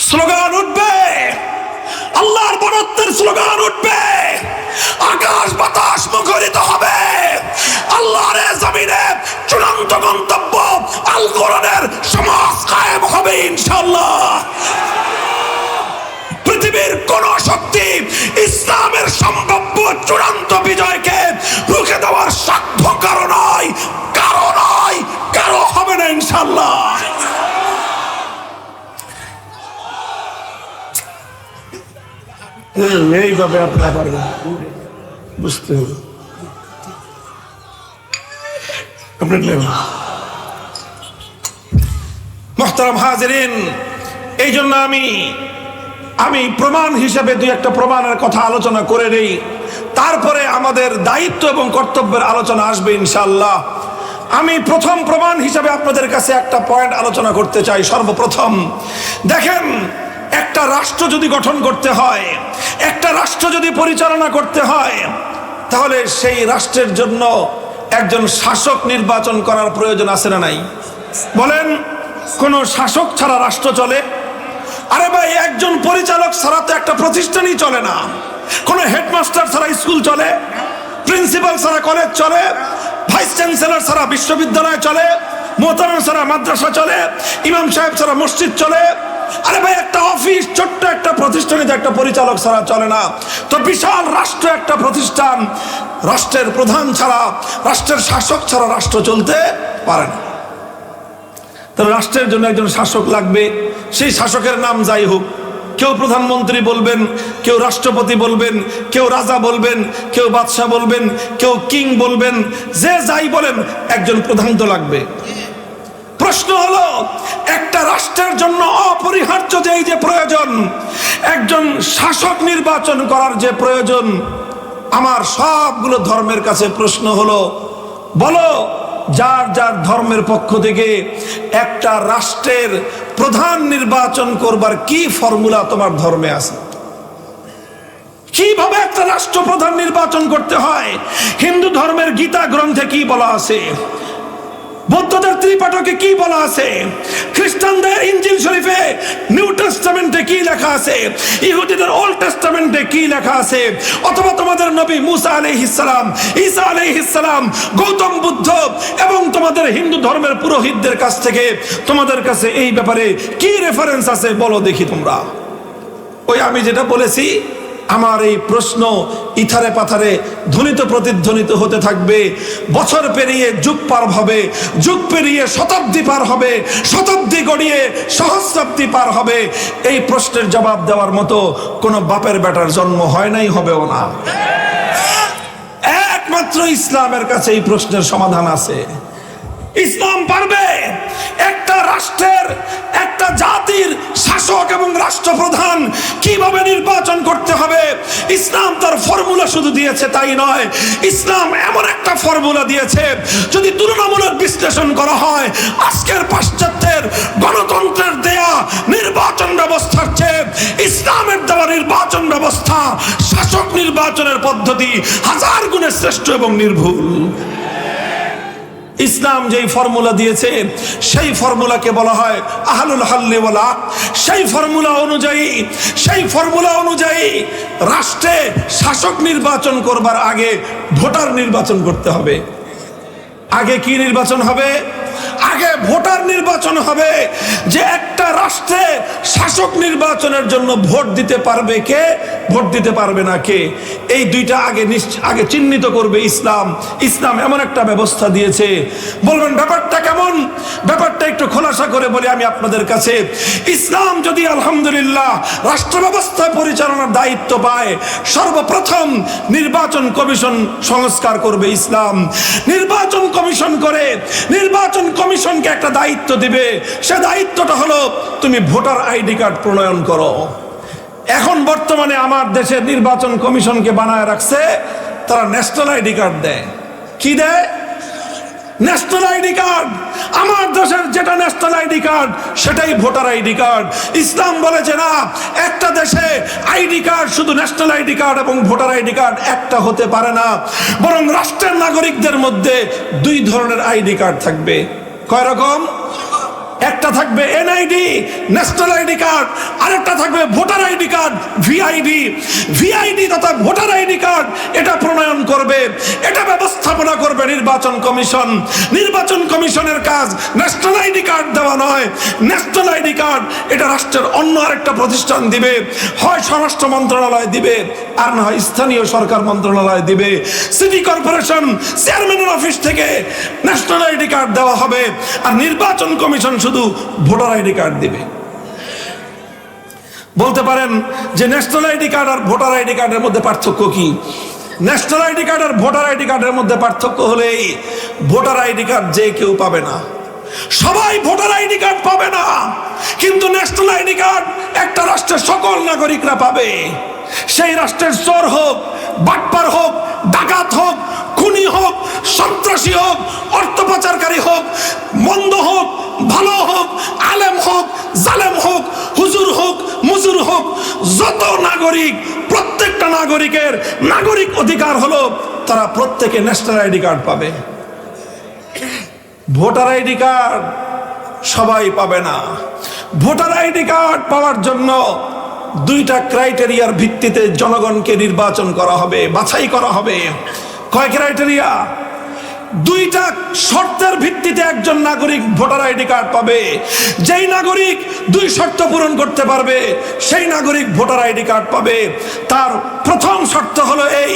Slogan উঠবে, আল্লাহর বরত্বের slogan উঠবে, আকাশ বাতাস মুখরিত হবে। আল্লাহর জমিনে চূড়ান্ত গন্তব্য আল কোরআনের সমাজ কায়েম হবে ইনশাআল্লাহ। পৃথিবীর কোন শক্তি ইসলামের সম্ভাব্য চূড়ান্ত বিজয়কে রুখে দেওয়ার সাধ্য কারো নয়, কারো নয়, কারো হবে না ইনশাআল্লাহ। এইভাবে আপনারা পারবেন বুঝতে হবে। মুহতারাম হাজিরিন, এই জন্য আমি প্রমাণ হিসেবে দুই একটা প্রমাণের কথা আলোচনা করে নেই, তারপরে আমাদের দায়িত্ব এবং কর্তব্যের আলোচনা আসবে ইনশাআল্লাহ। আমি প্রথম প্রমাণ হিসেবে আপনাদের কাছে একটা পয়েন্ট আলোচনা করতে চাই। সর্বপ্রথম দেখেন, একটা রাষ্ট্র যদি গঠন করতে হয়, একটা রাষ্ট্র যদি পরিচালনা করতে হয়, তাহলে সেই রাষ্ট্রের জন্য একজন শাসক নির্বাচন করার প্রয়োজন আছে না নাই? বলেন, কোন শাসক ছাড়া রাষ্ট্র চলে? আরে ভাই, একজন পরিচালক ছাড়া তো একটা প্রতিষ্ঠানই চলে না। কোন হেডমাস্টার ছাড়া স্কুল চলে? প্রিন্সিপাল ছাড়া কলেজ চলে? ভাইস চ্যান্সেলর ছাড়া বিশ্ববিদ্যালয় চলে? মোহতারাম ছাড়া মাদ্রাসা চলে? ইমাম সাহেব ছাড়া মসজিদ চলে? আরে ভাই, একটা অফিস, ছোট্ট একটা প্রতিষ্ঠানে একটা পরিচালক ছাড়া চলে না। তো বিশাল রাষ্ট্র একটা প্রতিষ্ঠান, রাষ্ট্রের প্রধান ছাড়া, রাষ্ট্রের শাসক ছাড়া রাষ্ট্র চলতে পারে না। তাহলে রাষ্ট্রের জন্য একজন শাসক লাগবে। সেই শাসকের নাম যাই হোক, কেউ প্রধানমন্ত্রী বলবেন, কেউ রাষ্ট্রপতি বলবেন, কেউ রাজা বলবেন, কেউ বাদশাহ বলবেন, কেউ কিং বলবেন, যে যাই বলেন, একজন প্রধান তো লাগবে। প্রশ্ন হলো, একটা রাষ্ট্রের জন্য অপরিহার্য যে এই যে প্রয়োজন, একজন শাসক নির্বাচন করার যে প্রয়োজন, আমার সবগুলো ধর্মের কাছে প্রশ্ন হলো, বলো যার যার ধর্মের পক্ষ থেকে একটা রাষ্ট্রের প্রধান নির্বাচন করবার কি ফর্মুলা তোমার ধর্মে আছে? কিভাবে একটা রাষ্ট্রপ্রধান নির্বাচন করতে হয়? হিন্দু ধর্মের গীতা গ্রন্থে কি বলা আছে? বৌদ্ধদের ত্রিপাঠকে কি বলা আছে? খ্রিস্টানদের ইনজিল শরীফে, নিউ টেস্টামেন্টে কি লেখা আছে? ইহুদিদের ওল্ড টেস্টামেন্টে কি লেখা আছে? অথবা তোমাদের নবী মুসা আলাইহিস সালাম, ঈসা আলাইহিস সালাম, গৌতম বুদ্ধ এবং তোমাদের হিন্দু ধর্মের পুরোহিতদের কাছ থেকে তোমাদের কাছে এই ব্যাপারে কি রেফারেন্স আছে বলো দেখি তোমরা। ওই আমি যেটা বলেছি, আমার এই প্রশ্ন ইথারে পাথারে ধ্বনিত প্রতিধ্বনিত হতে থাকবে। বছর পেরিয়ে যুগ পার হবে, যুগ পেরিয়ে শতাব্দী পার হবে, শতাব্দী গড়িয়ে সহস্রাব্দী পার হবে। এই প্রশ্নের জবাব দেওয়ার মতো কোনো বাপের বেটার জন্ম হয় নাই, হবেও না। একমাত্র ইসলামের কাছে এই প্রশ্নের সমাধান আছে। ইসলাম পারবে একটা রাষ্ট্রের, একটা জাতির শাসক এবং রাষ্ট্রপ্রধান কিভাবে নির্বাচন করতে হবে। ইসলাম তার ফর্মুলা শুধু দিয়েছে তাই নয়, ইসলাম এমন একটা ফর্মুলা দিয়েছে, যদি তুলনামূলক বিশ্লেষণ করা হয়, আজকের পাশ্চাত্যের গণতন্ত্রের দেয়া নির্বাচন ব্যবস্থার চেয়ে ইসলামের দেওয়া নির্বাচন ব্যবস্থা, শাসক নির্বাচনের পদ্ধতি হাজার গুণে শ্রেষ্ঠ এবং নির্ভুল। ইসলাম যেই ফর্মুলা দিয়েছে, সেই ফর্মুলাকে বলা হয় আহলুল হাল্লি ওয়াল আকদ। সেই ফর্মুলা অনুযায়ী রাষ্ট্রে শাসক নির্বাচন করবার আগে ভোটার নির্বাচন করতে হবে। আগে কি নির্বাচন হবে? আগে ভোটার নির্বাচন হবে, যে একটা রাষ্ট্রে শাসক নির্বাচনের জন্য ভোট দিতে পারবে কে, ভোট দিতে পারবে না কে। এই দুইটা আগে চিহ্নিত করবে ইসলাম। ইসলাম এমন একটা ব্যবস্থা দিয়েছে। বলবেন ব্যাপারটা কেমন? ব্যাপারটা একটু খোলাসা করে বলি আমি আপনাদের কাছে। ইসলাম যদি আলহামদুলিল্লাহ রাষ্ট্র ব্যবস্থা পরিচালনার দায়িত্ব পায়, সর্বপ্রথম নির্বাচন কমিশন সংস্কার করবে ইসলাম। নির্বাচন কমিশন করে নির্বাচন কমিশনকে একটা দায়িত্ব দিবে। সে দায়িত্বটা হলো, তুমি ভোটার আইডি কার্ড প্রণয়ন করো। এখন বর্তমানে আমার দেশের নির্বাচন কমিশনকে বানায় রাখছে, তারা ন্যাশনাল আইডি কার্ড দেয়। কি দেয়? National ID card. আমার দেশের যেটা ন্যাশনাল আইডি কার্ড, সেটাই ভোটার আইডি কার্ড। ইসলাম বলেছে না, একটা দেশে আইডি কার্ড শুধু ন্যাশনাল আইডি কার্ড এবং ভোটার আইডি কার্ড একটা হতে পারে না, বরং রাষ্ট্রের নাগরিকদের মধ্যে দুই ধরনের আইডি কার্ড থাকবে। কয় রকম? একটা থাকবে এনআইডি, ন্যাশনাল আইডি কার্ড, আরেকটা থাকবে ভোটার আইডি কার্ড, ভিআইডি তথা ভোটার আইডি কার্ড এটা প্রণয়ন করবে, এটা ব্যবস্থাপনা করবে নির্বাচন কমিশন। নির্বাচন কমিশনের কাজ ন্যাশনাল আইডি কার্ড দেওয়া নয়। ন্যাশনাল আইডি কার্ড এটা রাষ্ট্রের অন্য আরেকটা প্রতিষ্ঠান দিবে, হয় স্বরাষ্ট্র মন্ত্রণালয় দিবে, আর না হয় স্থানীয় সরকার মন্ত্রণালয় দিবে। সিটি কর্পোরেশন চেয়ারম্যানের অফিস থেকে ন্যাশনাল আইডি কার্ড দেওয়া হবে, আর নির্বাচন কমিশন শুধু ভোটার আইডি কার্ড দিবে। বলতে পারেন যে ন্যাশনাল আইডি কার্ড আর ভোটার আইডি কার্ডের মধ্যে পার্থক্য কি? ন্যাশনাল আইডি কার্ড আর ভোটার আইডি কার্ডের মধ্যে পার্থক্য হলেই ভোটার আইডি কার্ড যে কেউ পাবে না, সবাই ভোটার আইডি কার্ড পাবে না, কিন্তু ন্যাশনাল আইডি কার্ড একটা রাষ্ট্রের সকল নাগরিকরা পাবে। সেই রাষ্ট্রের চোর হোক, বাটপার হোক, ডাকাত হোক, খুনি হোক, সন্ত্রাসী হোক, অর্থ পাচারকারী হোক, মন্দ হোক, ভালো হোক, আলেম হোক, জালেম হোক, হুজুর হোক, মুজুর হোক, যত নাগরিক, প্রত্যেকটা নাগরিকের নাগরিক অধিকার হলো তারা প্রত্যেকে ন্যাশনাল আইডি কার্ড পাবে। ভোটার আইডি কার্ড সবাই পাবে না। ভোটার আইডি কার্ড পাওয়ার জন্য দুইটা ক্রাইটেরিয়ার ভিত্তিতে জনগণকে নির্বাচন করা হবে, বাছাই করা হবে। কয় ক্রাইটেরিয়া? দুইটা শর্তের ভিত্তিতে একজন নাগরিক ভোটার আইডি কার্ড পাবে। যেই নাগরিক দুই শর্ত পূরণ করতে পারবে সেই নাগরিক ভোটার আইডি কার্ড পাবে। তার প্রথম শর্ত হলো এই,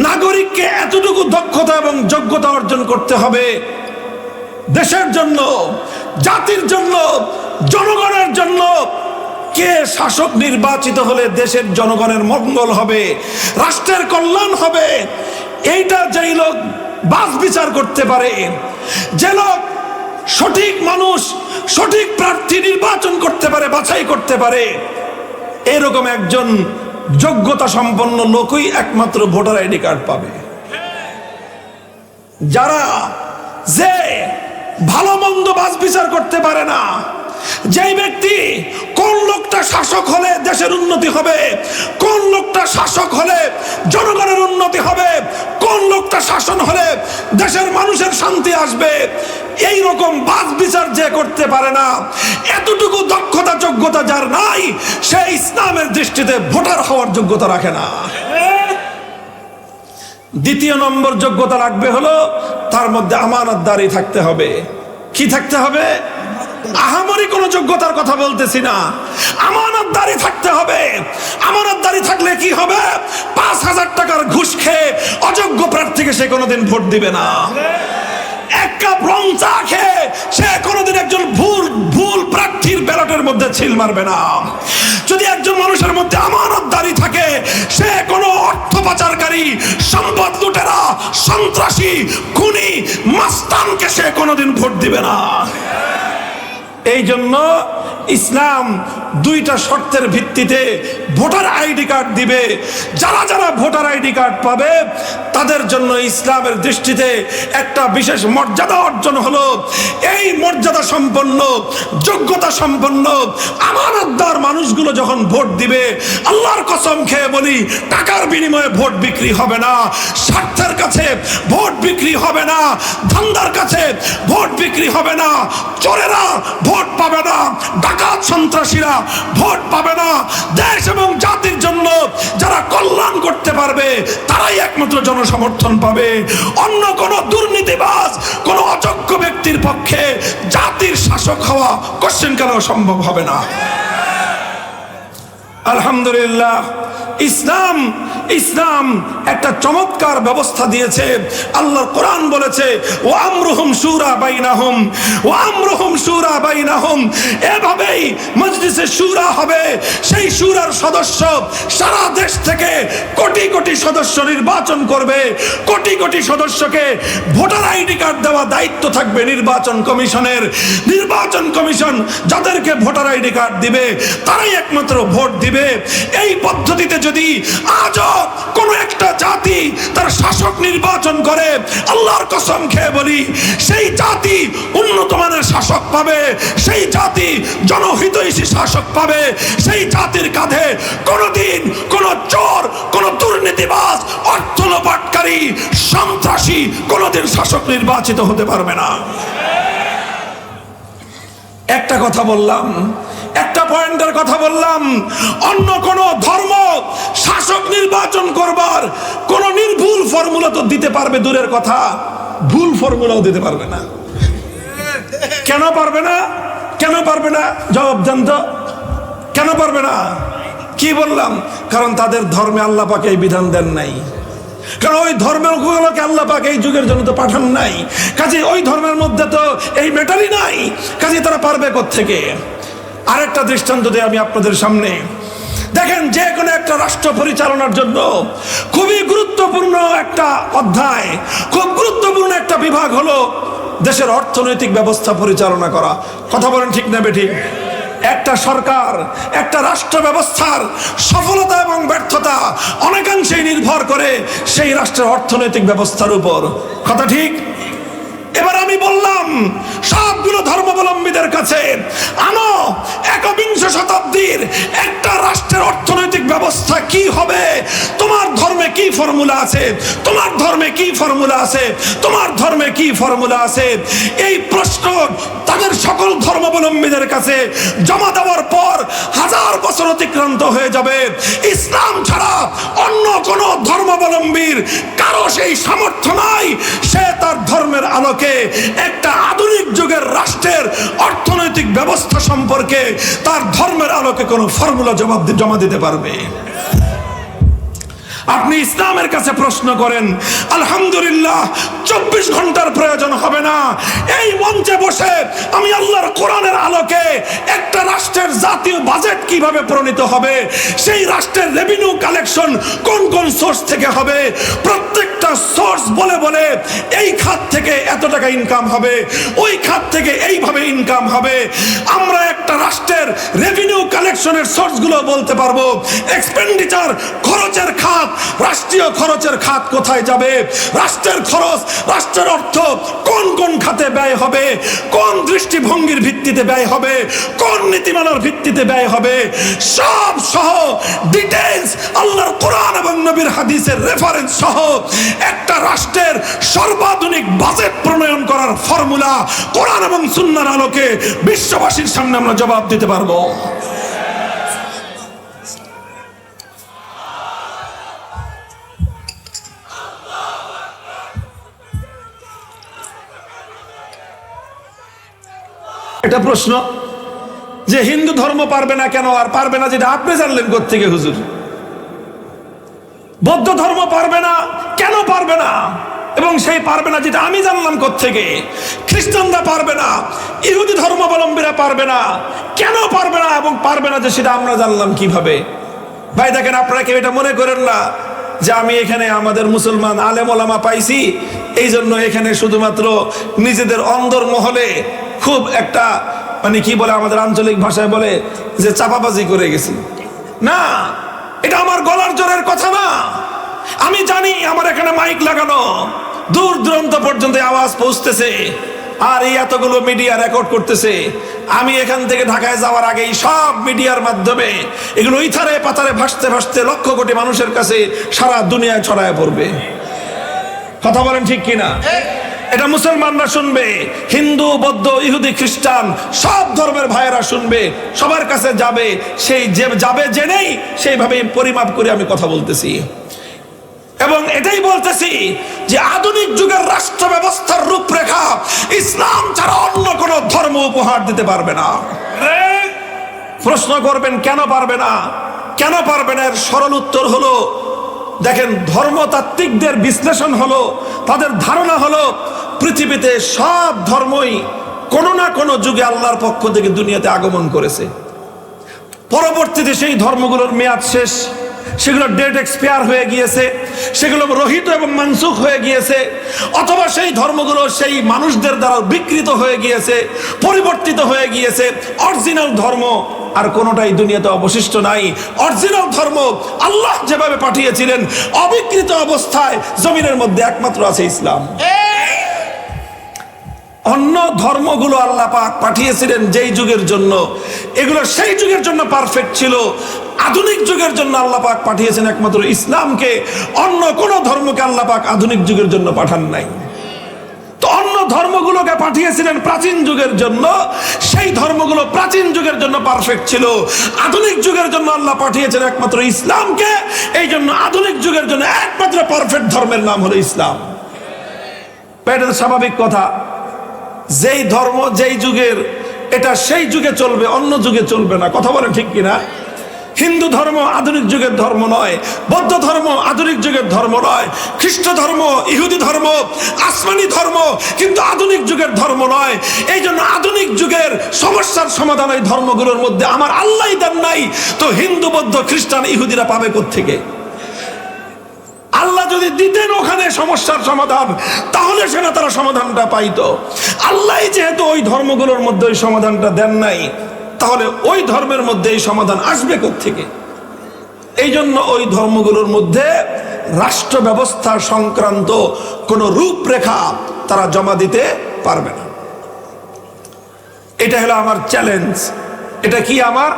নাগরিককে এতটুকু দক্ষতা এবং যোগ্যতা অর্জন করতে হবে দেশের জন্য, জাতির জন্য, জনগণের জন্য। কে শাসক নির্বাচিত হলে দেশের জনগণের মঙ্গল হবে, রাষ্ট্রের কল্যাণ হবে, এইটা যেই লোক বাছ বিচার করতে পারে, যে লোক সঠিক মানুষ, সঠিক প্রার্থী নির্বাচন করতে পারে, বাছাই করতে পারে, এরকম একজন যোগ্যতা সম্পন্ন লোকই একমাত্র ভোটার আইডি কার্ড পাবে। যারা যে ভালো মন্দ বাছ বিচার করতে পারে না, যেই ব্যক্তি কোন লোকটা শাসক হলে দেশের উন্নতি হবে, কোন লোকটা শাসক হলে জনগণের উন্নতি হবে, কোন লোকটা শাসন হলে দেশের মানুষের শান্তি আসবে, এই রকম বাছ বিচার যে করতে পারে না, এতটুকু দক্ষতা যোগ্যতা যার নাই, সে ইসলামের দৃষ্টিতে ভোটার হওয়ার যোগ্যতা রাখে না। দ্বিতীয় নম্বর যোগ্যতা লাগবে হলো তার মধ্যে আমানতদারি থাকতে হবে। কি থাকতে হবে? আহামরি কোন যোগ্যতার কথা বলতেছি না, আমানতদারি থাকতে হবে। আমানতদারি থাকলে কি হবে? ৫,০০০ টাকার ঘুষ খেয়ে অযোগ্য প্রার্থীকে সে কোনোদিন ভোট দিবে না। এক কাপ রং চা খেয়ে সে কোনোদিন একজন ভুল প্রার্থীর ব্যালটের মধ্যে ছিল মারবে না। যদি একজন মানুষের মধ্যে আমানতদারি থাকে, সে কোনো অর্থ পাচারকারী, সম্পদ লুটেরা, সন্ত্রাসী, খুনি, মাস্তানকে সে কোনোদিন ভোট দিবে না। এই জন্য ইসলাম দুইটা শর্তের ভিত্তিতে ভোটার আইডি কার্ড দিবে। যারা যারা ভোটার আইডি কার্ড পাবে তাদের জন্য ইসলামের দৃষ্টিতে একটা বিশেষ মর্যাদা অর্জন হলো। এই মর্যাদা সম্পন্ন, যোগ্যতা সম্পন্ন, আমানতদার মানুষগুলো যখন ভোট দিবে, আল্লাহর কসম খেয়ে বলি, টাকার বিনিময়ে ভোট বিক্রি হবে না, স্বার্থের কাছে ভোট বিক্রি হবে না, ধান্দার কাছে ভোট বিক্রি হবে না, চোরেরা ভোট পাবে না, ডাকাত সন্ত্রাসীরা ভোট পাবে না। দেশ এবং জাতির জন্য যারা কল্যাণ করতে পারবে তারাই একমাত্র জনসমর্থন পাবে। অন্য কোন দুর্নীতিবাজ, কোন অযোগ্য ব্যক্তির পক্ষে জাতির শাসক হওয়া কোশ্চেনকালে সম্ভব হবে না। আলহামদুলিল্লাহ, ইসলাম একটা চমৎকার ব্যবস্থা দিয়েছে। আল্লাহর কোরআন বলেছে, ও আমরুহুম শুরা বাইনাহুম, ও আমরুহুম শুরা বাইনাহুম। এভাবেই মজলিসে শুরা হবে। সেই শুরার সদস্য সারা দেশ থেকে কোটি কোটি সদস্য নির্বাচন করবে। কোটি কোটি সদস্যকে ভোটার আইডি কার্ড দেওয়া দায়িত্ব থাকবে নির্বাচন কমিশনের। নির্বাচন কমিশন যাদেরকে ভোটার আইডি কার্ড দিবে তারাই একমাত্র ভোট দিবে। এই পদ্ধতিতে যদি আজও কোন একটা জাতি তার শাসক নির্বাচন করে, আল্লাহর কসম খেয়ে বলি, সেই জাতি উন্নত মানের শাসক পাবে, সেই জাতি জনহিতৈষী শাসক পাবে। সেই জাতির কাঁধে কোনদিন কোন চোর, কোন দুর্নীতিবাজ, অর্থ লোপাটকারী, সন্ত্রাসী কোনদিন শাসক নির্বাচিত হতে পারবে না। একটা কথা বললাম, একটা পয়েন্টের কথা বললাম, অন্য কোন ধর্ম শাসক নির্বাচন করবার কোন নির্ভুল ফর্মুলা তো দিতে পারবে দূরের কথা, ভুল ফর্মুলাও দিতে পারবে না। কেন পারবে না? কেন পারবে না? জবাব দেন তো, কেন পারবে না? কি বললাম? কারণ তাদের ধর্মে আল্লাহ পাক এই বিধান দেন নাই, কারণ ওই ধর্মের গুলোকে আল্লাহ পাক এই যুগের জন্য তো পাঠান নাই, কাজে ওই ধর্মের মধ্যে তো এই ম্যাটারই নাই, কাজে তারা পারবে কোত্থেকে? আরেকটা দৃষ্টান্ত দেই আমি আপনাদের সামনে। দেখেন, যে কোনো একটা রাষ্ট্র পরিচালনার জন্য খুবই গুরুত্বপূর্ণ একটা অধ্যায়, খুব গুরুত্বপূর্ণ একটা বিভাগ হলো দেশের অর্থনৈতিক ব্যবস্থা পরিচালনা করা। কথা বলেন ঠিক না বেঠিক? একটা সরকার, একটা রাষ্ট্র ব্যবস্থার সফলতা এবং ব্যর্থতা অনেকাংশেই নির্ভর করে সেই রাষ্ট্রের অর্থনৈতিক ব্যবস্থার উপর। কথা ঠিক? এবার আমি বললাম সবগুলো ধর্মাবলম্বীদের কাছে, আনো একবিংশ শতাব্দীর একটা রাষ্ট্রের অর্থনৈতিক ব্যবস্থা কি হবে, তোমার ধর্মে কি ফর্মুলা আছে, তোমার ধর্মে কি ফর্মুলা আছে, তোমার ধর্মে কি ফর্মুলা আছে। এই প্রশ্ন তাদের সকল ধর্মাবলম্বীদের কাছে জমা দেওয়ার পর 1000 বছর অতিক্রান্ত হয়ে যাবে, ইসলাম ছাড়া অন্য কোন ধর্মাবলম্বীর কারো সেই সামর্থ্য নাই সে তার ধর্মের আলোকে একটা আধুনিক যুগের রাষ্ট্রের অর্থনৈতিক ব্যবস্থা সম্পর্কে তার ধর্মের আলোকে কোন ফর্মুলা জমা দিতে পারবে। আপনি ইসলামের কাছে প্রশ্ন করেন, আলহামদুলিল্লাহ 24 ঘন্টার প্রয়োজন হবে না, এই মঞ্চে বসে আমি আল্লাহর কোরআনের আলোকে একটা রাষ্ট্রের জাতীয় বাজেট কিভাবে প্রণীত হবে, সেই রাষ্ট্রের রেভিনিউ কালেকশন কোন কোন সোর্স থেকে হবে, প্রত্যেকটা সোর্স বলে বলে এই খাত থেকে এত টাকা ইনকাম হবে, ওই খাত থেকে এইভাবে ইনকাম হবে। আমরা একটা রাষ্ট্রের রেভিনিউ কালেকশনের সোর্সগুলো বলতে পারবো, এক্সপেন্ডিচার খরচের খাত, রাষ্ট্রীয় খরচের খাত কোথায় যাবে, রাষ্ট্রের খরচ, রাষ্ট্রের অর্থ কোন কোন খাতে ব্যয় হবে, কোন দৃষ্টিভঙ্গির ভিত্তিতে ব্যয় হবে, কোন নীতিমালার ভিত্তিতে ব্যয় হবে, সব সহ ডিটেইলস আল্লাহর কোরআন এবং নবীর হাদিসের রেফারেন্স সহ একটা রাষ্ট্রের সর্বাধুনিক বাজেট প্রণয়ন করার ফর্মুলা কোরআন এবং সুন্নাহর আলোকে বিশ্ববাসীর সামনে আমরা জবাব দিতে পারবো। এটা প্রশ্ন যে হিন্দু ধর্ম পারবে না কেন? আর পারবে না যেটা আপনি জানলেন কোত্থেকে হুজুর? বৌদ্ধ ধর্ম পারবে না কেন? পারবে না, এবং সেই পারবে না যেটা আমি জানলাম কোত্থেকে? খ্রিস্টানরা পারবে না, ইহুদি ধর্মাবলম্বীরা পারবে না, কেন পারবে না? এবং পারবে না যে সেটা আমরা জানলাম কিভাবে? ভাই দেখেন, আপনারা কেউ এটা মনে করেন না যে আমি এখানে আমাদের মুসলমান আলেম ওলামা পাইছি এই জন্য এখানে শুধুমাত্র নিজেদের অন্দর মহলে খুব একটা মানে কি বলে আমাদের আঞ্চলিক ভাষায় বলে যে চাপাবাজি করে গেছি। না, এটা আমার গলার জোরের কথা না। আমি জানি আমার এখানে মাইক লাগানো, দূর দূরান্ত পর্যন্ত আওয়াজ পৌঁছতেছে, আর এই এতগুলো মিডিয়া রেকর্ড করতেছে। আমি এখান থেকে ঢাকায় যাওয়ার আগেই সব মিডিয়ার মাধ্যমে এগুলো ইথারে পাথারে ভাসতে ভাসতে লক্ষ কোটি মানুষের কাছে সারা দুনিয়ায় ছড়ায় পড়বে। কথা বলেন ঠিক কিনা? এটা মুসলমানরা শুনবে, হিন্দু বৌদ্ধ ইহুদি খ্রিস্টান সব ধর্মের ভাইয়েরা শুনবে, সবার কাছে যাবে, সেই যে যাবে জেনেই সেইভাবে পরিমাপ করে আমি কথা বলতেছি। এবং এটাই বলতেছি যে আধুনিক যুগের রাষ্ট্র ব্যবস্থার রূপরেখা ইসলাম ছাড়া অন্য কোন ধর্ম উপহার দিতে পারবে না। প্রশ্ন করবেন কেন পারবে না? কেন পারবে না? এর সরল উত্তর হলো, দেখেন, ধর্মতাত্ত্বিকদের বিশ্লেষণ হলো, তাদের ধারণা হলো পৃথিবীতে সব ধর্মই কোনো না কোনো যুগে আল্লাহর পক্ষ থেকে দুনিয়াতে আগমন করেছে। পরবর্তীতে সেই ধর্মগুলোর মেয়াদ শেষ, সেগুলো ডেট এক্সপায়ার হয়ে গিয়েছে, সেগুলো রহিত এবং মানসুখ হয়ে গিয়েছে, অথবা সেই ধর্মগুলো সেই মানুষদের দ্বারা বিকৃত হয়ে গিয়েছে, পরিবর্তিত হয়ে গিয়েছে। অরিজিনাল ধর্ম আর কোনোটাই দুনিয়াতে অবশিষ্ট নাই। অরিজিনাল ধর্ম আল্লাহ যেভাবে পাঠিয়েছিলেন অবিকৃত অবস্থায় জমিনের মধ্যে একমাত্র আছে ইসলাম। অন্য ধর্মগুলো আল্লাহ পাক পাঠিয়েছিলেন যেই যুগের জন্য, এগুলো সেই যুগের জন্য পারফেক্ট ছিল। আধুনিক যুগের জন্য আল্লাহ পাক পাঠিয়েছেন একমাত্র ইসলামকে, অন্য কোন ধর্মকে আল্লাহ পাক আধুনিক যুগের জন্য পাঠান নাই। তো অন্য ধর্মগুলো ধর্মগুলোকে পাঠিয়েছিলেন প্রাচীন যুগের জন্য, সেই ধর্মগুলো প্রাচীন যুগের জন্য পারফেক্ট ছিল। আধুনিক যুগের জন্য আল্লাহ পাঠিয়েছেন একমাত্র ইসলামকে, এই জন্য আধুনিক যুগের জন্য একমাত্র পারফেক্ট ধর্মের নাম হলো ইসলাম। এটা তো স্বাভাবিক কথা, যেই ধর্ম যেই যুগের এটা সেই যুগে চলবে, অন্য যুগে চলবে না। কথা বলেন ঠিক কিনা? হিন্দু ধর্ম আধুনিক যুগের ধর্ম নয়, বৌদ্ধ ধর্ম আধুনিক যুগের ধর্ম নয়, খ্রিস্ট ধর্ম, ইহুদি ধর্ম আসমানি ধর্ম, কিন্তু আধুনিক যুগের ধর্ম নয়। এই জন্য আধুনিক যুগের সমস্যার সমাধান এই ধর্মগুলোর মধ্যে আমার আল্লাহই দেন নাই, তো হিন্দু, বৌদ্ধ, খ্রিস্টান, ইহুদিরা পাবে কোত্থেকে? আল্লাহ যদি দিতেন ওখানে সমস্যার সমাধান, তাহলে সেটা তারা সমাধানটা পাইতো। আল্লাহ যেহেতু ওই ধর্মগুলোর মধ্যে ওই সমাধানটা দেন নাই, তাহলে ওই ধর্মের মধ্যে এই সমাধান আসবে কোত্থেকে? এই জন্য ওই ধর্মগুলোর মধ্যে রাষ্ট্র ব্যবস্থা সংক্রান্ত কোন রূপরেখা তারা জমা দিতে পারবে না। এটা হলো আমার চ্যালেঞ্জ। এটা কি আমার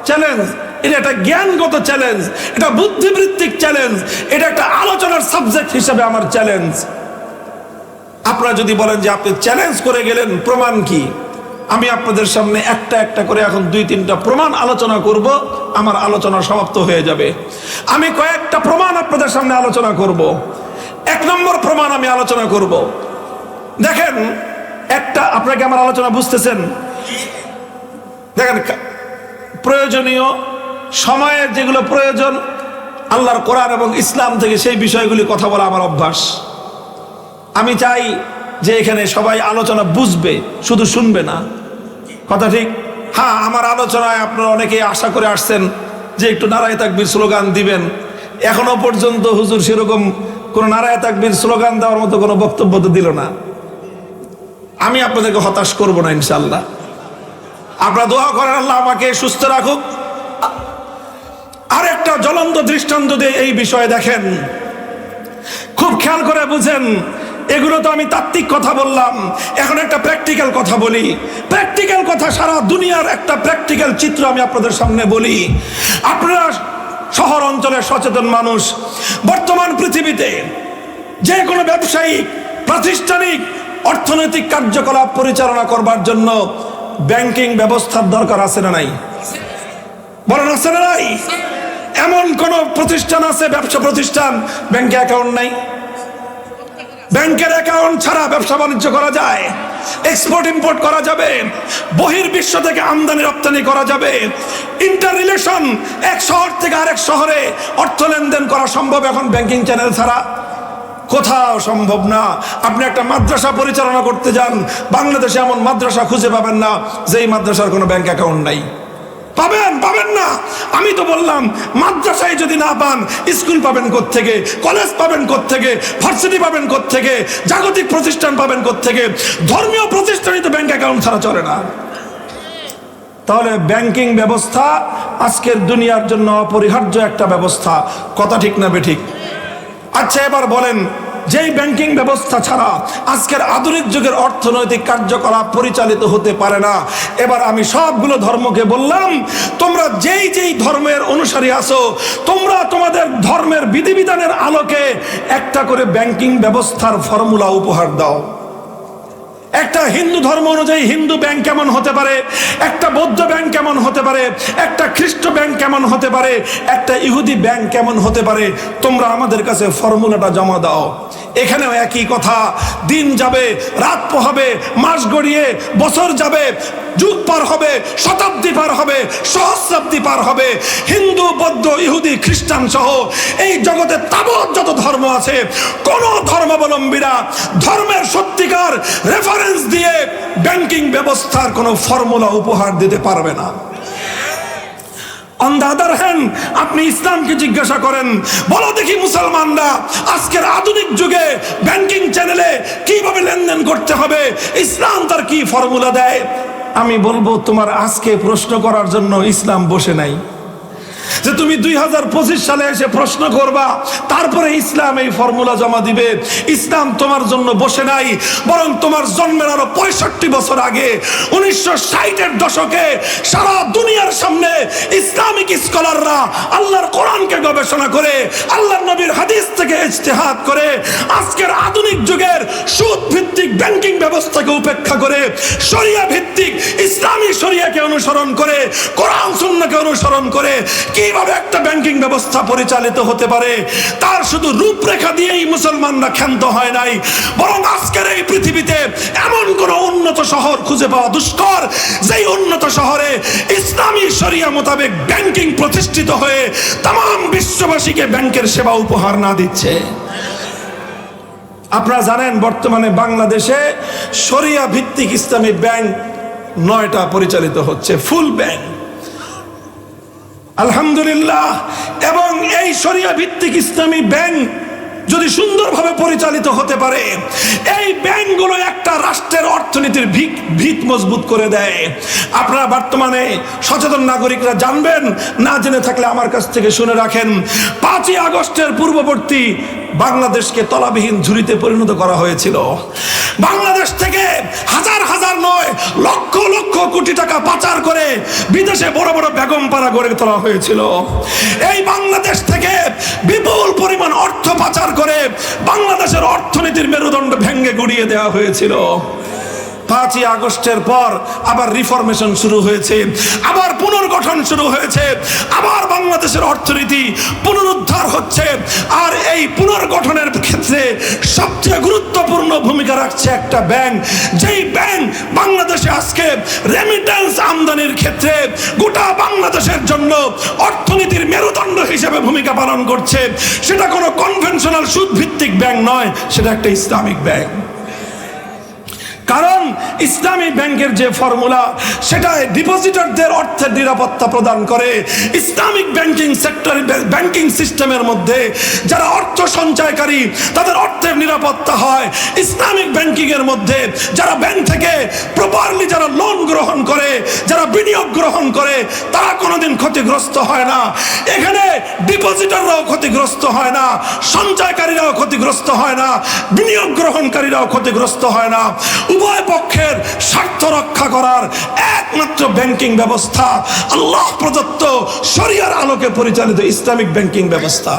চ্যালেঞ্জ? এটা একটা জ্ঞানগত চ্যালেঞ্জ, এটা বুদ্ধিবৃত্তিক চ্যালেঞ্জ, এটা একটা আলোচনার সাবজেক্ট হিসেবে আমার চ্যালেঞ্জ। আপনারা যদি বলেন যে আপনি চ্যালেঞ্জ করে গেলেন, প্রমাণ কি? আমি আপনাদের সামনে একটা একটা করে এখন 2-3টা প্রমাণ আলোচনা করব, আমার আলোচনা সমাপ্ত হয়ে যাবে। আমি কয়েকটা প্রমাণ আপনাদের সামনে আলোচনা করব। 1 নম্বর প্রমাণ আমি আলোচনা করব। দেখেন, একটা, আপনাকে আমার আলোচনা বুঝতেছেন? দেখেন, প্রয়োজনীয় সময়ে যেগুলো প্রয়োজন আল্লাহর কোরআন এবং ইসলাম থেকে, সেই বিষয়গুলি কথা বলা আমার অভ্যাস। আমি চাই যে এখানে সবাই আলোচনা বুঝবে, শুধু শুনবে না। কথা ঠিক? হ্যাঁ, আমার আলোচনায় আপনারা অনেকেই আশা করে আসছেন যে একটু নারায়ে তাকবীর স্লোগান দিবেন। এখনো পর্যন্ত হুজুর সেরকম কোন নারায়ে তাকবীর স্লোগান দেওয়ার মতো কোনো বক্তব্য তো দিল না। আমি আপনাদেরকে হতাশ করব না ইনশাআল্লাহ। আপনারা দোয়া করেন আল্লাহ আমাকে সুস্থ রাখুক। আর একটা জ্বলন্ত দৃষ্টান্ত দিয়ে এই বিষয়ে দেখেন, খুব খেয়াল করে বুঝেন। এগুলো তো আমি তাত্ত্বিক কথা বললাম, এখন একটা প্র্যাকটিক্যাল কথা বলি। প্র্যাকটিক্যাল কথা, সারা দুনিয়ার একটা প্র্যাকটিক্যাল চিত্র আমি আপনাদের সামনে বলি। আপনারা শহর অঞ্চলের সচেতন মানুষ, বর্তমান পৃথিবীতে যে কোনো ব্যবসায়িক, প্রাতিষ্ঠানিক, অর্থনৈতিক কার্যকলাপ পরিচালনা করবার জন্য ব্যাংকিং ব্যবস্থার দরকার আছে না নাই? বলেন, আছে না নাই? এমন কোন প্রতিষ্ঠান আছে, ব্যবসা প্রতিষ্ঠান, ব্যাংকে অ্যাকাউন্ট নাই? ব্যাংকের অ্যাকাউন্ট ছাড়া ব্যবসা বাণিজ্য করা যায়, এক্সপোর্ট ইম্পোর্ট করা যাবে, বহির্বিশ্ব থেকে আমদানি রপ্তানি করা যাবে, ইন্টার রিলেশন, এক শহর থেকে আরেক শহরে অর্থ লেনদেন করা সম্ভব এখন ব্যাংকিং চ্যানেল ছাড়া? কোথাও সম্ভব না। আপনি একটা মাদ্রাসা পরিচালনা করতে যান, বাংলাদেশে এমন মাদ্রাসা খুঁজে পাবেন না যেই মাদ্রাসার কোনো ব্যাংক অ্যাকাউন্ট নাই। পাবেন না। আমি তো বললাম, মাদ্রাসায় যদি না পান, স্কুল পাবেন কোত্থেকে? কলেজ পাবেন কোত্থেকে? ভার্সিটি পাবেন কোত্থেকে? জাগতিক প্রতিষ্ঠান পাবেন কোত্থেকে? ধর্মীয় প্রতিষ্ঠানই তো ব্যাংক অ্যাকাউন্ট ছাড়া চলে না। তাহলে ব্যাংকিং ব্যবস্থা আজকের দুনিয়ার জন্য অপরিহার্য একটা ব্যবস্থা। কথা ঠিক না বেঠিক? আচ্ছা, এবার বলেন, যেই ব্যাংকিং ব্যবস্থা ছাড়া আজকের আধুনিক যুগের অর্থনৈতিক কার্যকলাপ পরিচালিত হতে পারে না। এবার আমি সবগুলো ধর্মকে বললাম, তোমরা যেই যেই ধর্মের অনুসারী আছো, তোমরা তোমাদের ধর্মের বিধিবিধানের আলোকে একটা করে ব্যাংকিং ব্যবস্থার ফর্মুলা উপহার দাও। একটা হিন্দু ধর্ম অনুযায়ী হিন্দু ব্যাংক কেমন হতে পারে, একটা বৌদ্ধ ব্যাংক কেমন হতে পারে, একটা খ্রিস্ট ব্যাংক কেমন হতে পারে, একটা ইহুদি ব্যাংক কেমন হতে পারে, তোমরা আমাদের কাছে ফর্মুলাটা জমা দাও। এখানেও একই কথা। দিন যাবে, রাত পোহাবে, মাস গড়িয়ে বছর যাবে, যুগ পার হবে, শতাব্দী পার হবে, সহস্রাব্দী পার হবে, হিন্দু, বৌদ্ধ, ইহুদি, খ্রিস্টান সহ এই জগতে তাবৎ যত ধর্ম আছে, কোন ধর্মাবলম্বীরা ধর্মের সত্যিকার রেফারেন্স দিয়ে ব্যাংকিং ব্যবস্থার কোন ফর্মুলা উপহার দিতে পারবে না। অন দ্য আদার হ্যান্ড, আপনি ইসলামকে জিজ্ঞাসা করেন, বলো দেখি মুসলমানরা আজকের আধুনিক যুগে ব্যাংকিং চ্যানেলে কিভাবে লেনদেন করতে হবে, ইসলাম তার কি ফর্মুলা দেয়? আমি বলবো, তোমার আজকে প্রশ্ন করার জন্য ইসলাম বসে নাই। যে তুমি 2025 সালে এসে প্রশ্ন করবা, তারপরে ইসলাম এই ফর্মুলা জমা দিবে, ইসলাম তোমার জন্য বসে নাই। বরং তোমার জন্মের আরো 65 বছর আগে 1960-এর দশকে সারা দুনিয়ার সামনে ইসলামিক স্কলাররা আল্লাহর কোরআন কোরআনকে গবেষণা করে আল্লাহর নবীর হাদিস থেকে ইজতিহাদ করে আজকের আধুনিক যুগের সুদ ভিত্তিক ব্যাংকিং ব্যবস্থাকে উপেক্ষা করে শরিয়া ভিত্তিক ইসলামী শরিয়াকে অনুসরণ করে কোরআন সুন্নাহকে অনুসরণ করে কিভাবে একটা ব্যাংকিং ব্যবস্থা পরিচালিত হতে পারে তার শুধু রূপরেখা দিয়েই মুসলমানরা ক্ষান্ত হয় নাই, বরং আজকের এই পৃথিবীতে এমন কোন উন্নত শহর খুঁজে পাওয়া দুষ্কর যেই উন্নত শহরে ইসলামী শরিয়া মোতাবেক ব্যাংকিং প্রতিষ্ঠিত হয়ে তাম বিশ্ববাসীকে ব্যাংকের সেবা উপহার না দিচ্ছে। আপনারা জানেন বর্তমানে বাংলাদেশে শরিয়া ভিত্তিক ইসলামী ব্যাংক 9টা পরিচালিত হচ্ছে, ফুল ব্যাংক, আলহামদুলিল্লাহ। এবং এই শরিয়া ভিত্তিক ইসলামী ব্যাংক যদি সুন্দরভাবে পরিচালিত হতে পারে, এই ব্যাংকগুলো একটা রাষ্ট্রের অর্থনীতির ভিত মজবুত করে দেয়। আপনারা বর্তমানে সচেতন নাগরিকরা জানবেন, না জেনে থাকলে আমার কাছ থেকে শুনে রাখেন, 5ই আগস্টের পূর্ববর্তী বাংলাদেশকে তলাবিহীন ঝুড়িতে পরিণত করা হয়েছিল। বাংলাদেশ থেকে হাজার হাজার নয় লক্ষ লক্ষ কোটি টাকা পাচার করে বিদেশে বড় বড় বেগমপাড়া গড়ে তোলা হয়েছিল। এই বাংলাদেশ থেকে বিপুল পরিমাণ অর্থ পাচার করে বাংলাদেশের অর্থনীতির মেরুদণ্ড ভেঙে গুড়িয়ে দেওয়া হয়েছিল। 5ই আগস্টের পর আবার রিফরমেশন শুরু হয়েছে, আবার পুনর্গঠন শুরু হয়েছে, আবার বাংলাদেশের অর্থনীতি পুনরুদ্ধার হচ্ছে। আর এই পুনর্গঠনের ক্ষেত্রে সবচেয়ে গুরুত্বপূর্ণ ভূমিকা রাখছে একটা ব্যাংক, যেই ব্যাংক বাংলাদেশে আজকে রেমিটেন্স আমদানির ক্ষেত্রে গোটা বাংলাদেশের জন্য অর্থনীতির মেরুদণ্ড হিসেবে ভূমিকা পালন করছে। সেটা কোনো কনভেনশনাল সুদ ভিত্তিক ব্যাংক নয়, সেটা একটা ইসলামিক ব্যাংক। কারণ ইসলামী ব্যাংকের যে ফর্মুলা, সেটা ডিপোজিটরদের অর্থের নিরাপত্তা প্রদান করে। ইসলামিক ব্যাংকিং সেক্টর, ব্যাংকিং সিস্টেমের মধ্যে যারা অর্থ সঞ্চয়কারী তাদের অর্থের নিরাপত্তা হয়। ইসলামিক ব্যাংকিং এর মধ্যে যারা ব্যাংক থেকে প্রপারলি যারা লোন গ্রহণ করে, যারা বিনিয়োগ গ্রহণ করে, তারা কোনোদিন ক্ষতিগ্রস্ত হয় না। এখানে ডিপোজিটররাও ক্ষতিগ্রস্ত হয় না, সঞ্চয়কারীরাও ক্ষতিগ্রস্ত হয় না, বিনিয়োগ গ্রহণকারীরাও ক্ষতিগ্রস্ত হয় না। উভয় পক্ষের স্বার্থ রক্ষা করার একমাত্র ব্যাংকিং ব্যবস্থা আল্লাহ প্রদত্ত শরিয়ার আলোকে পরিচালিত ইসলামিক ব্যাংকিং ব্যবস্থা।